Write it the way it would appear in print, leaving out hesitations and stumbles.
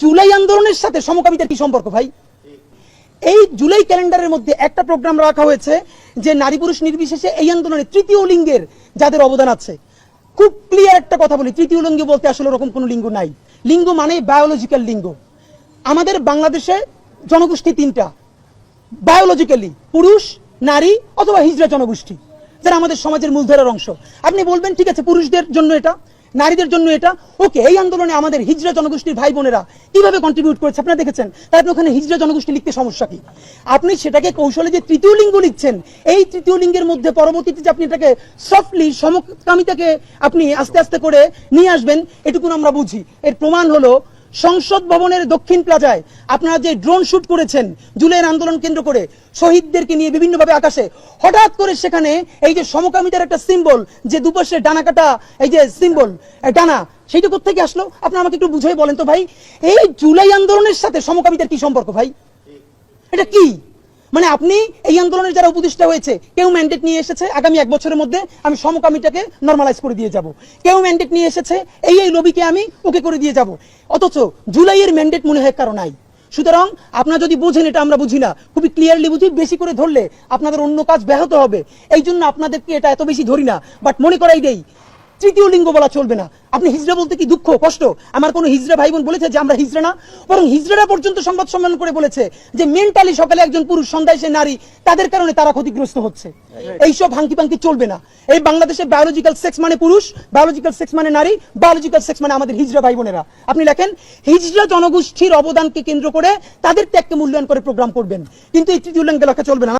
জুলাই আন্দোলনের সাথে সমকামিতার কি সম্পর্ক ভাই? এই জুলাই ক্যালেন্ডারের মধ্যে একটা প্রোগ্রাম রাখা হয়েছে যে নারী পুরুষ নির্বিশেষে এই আন্দোলনে তৃতীয় লিঙ্গের যাদের অবদান আছে। খুব ক্লিয়ার একটা কথা বলি, তৃতীয় লিঙ্গ বলতে আসলে ওরকম কোনো লিঙ্গ নাই। লিঙ্গ মানে বায়োলজিক্যাল লিঙ্গ। আমাদের বাংলাদেশে জনগোষ্ঠী তিনটা, বায়োলজিক্যালি পুরুষ, নারী অথবা হিজড়া জনগোষ্ঠী, যারা আমাদের সমাজের মূলধারার অংশ। আপনি বলবেন ঠিক আছে, পুরুষদের জন্য এটা, নারীদের জন্য এটা, ওকে। এই আন্দোলনে আমাদের হিজড়া জনগোষ্ঠীর ভাই বোনেরা কিভাবে কন্ট্রিবিউট করেছে আপনারা দেখেছেন। তাই আপনি ওখানে হিজড়া জনগোষ্ঠী লিখতে সমস্যা কি? আপনি সেটাকে কৌশলে যে তৃতীয় লিঙ্গ লিখছেন, এই তৃতীয় লিঙ্গের মধ্যে পরবর্তীতে যে আপনি এটাকে সফটলি সমকামিতাকে আপনি আস্তে আস্তে করে নিয়ে আসবেন, এটুকুন আমরা বুঝি। এর প্রমাণ হলো সংসদ ভবনের দক্ষিণ প্লাজায় আপনারা যে ড্রোন শুট করেছেন জুলাইয়ের আন্দোলন কেন্দ্র করে শহীদদেরকে নিয়ে বিভিন্নভাবে আকাশে, হঠাৎ করে সেখানে এই যে সমকামিতার একটা সিম্বল, যে দুপাশে ডানা কাটা এই যে সিম্বল ডানা, সেইটা কোত্থেকে আসলো? আপনি আমাকে একটু বুঝাই বলেন তো ভাই, এই জুলাই আন্দোলনের সাথে সমকামিতার কি সম্পর্ক ভাই? এটা কি মানে? আপনি এই আন্দোলনের যারা উপদেষ্টা হয়েছে, কেউ ম্যান্ডেট নিয়ে এসেছে আগামী 1 বছরের মধ্যে আমি সমকামিতাকে নরমালাইজ করে দিয়ে যাব, কেউ ম্যান্ডেট নিয়ে এসেছে এই লবিকে আমি ওকে করে দিয়ে যাব, অথচ জুলাইয়ের ম্যান্ডেট মনে হয় কারো নাই। সুতরাং আপনারা যদি বুঝেন, এটা আমরা বুঝি না, খুবই ক্লিয়ারলি বুঝি, বেশি করে ধরলে আপনাদের অন্য কাজ ব্যাহত হবে, এই জন্য আপনাদেরকে এটা এত বেশি ধরি না। বাট মনে করাই দেই, তৃতীয় লিঙ্গ বলা চলবে না। আপনি হিজড়া বলতে কি দুঃখ কষ্ট? আমার কোনো হিজড়া ভাই বোন বলেছে যে আমরা হিজড়া না? বরং হিজড়ারা পর্যন্ত সংবাদ সম্মেলন করে বলেছে যে মেন্টালি সকালে একজন পুরুষ, সন্ধ্যায় সে নারী, তাদের কারণে তারা ক্ষতিগ্রস্ত হচ্ছে। এইসব হাঙ্কি পাঙ্কি চলবে না। এই বাংলাদেশে বায়োলজিক্যাল সেক্স মানে পুরুষ, বায়োলজিক্যাল সেক্স মানে নারী, বায়োলজিক্যাল সেক্স মানে আমাদের হিজড়া ভাই বোনেরা। আপনি লেখেন হিজড়া জনগোষ্ঠীর অবদানকে কেন্দ্র করে তাদের ত্যাগকে মূল্যায়ন করে প্রোগ্রাম করবেন, কিন্তু এই তৃতীয় লিঙ্গ লেখা চলবে না।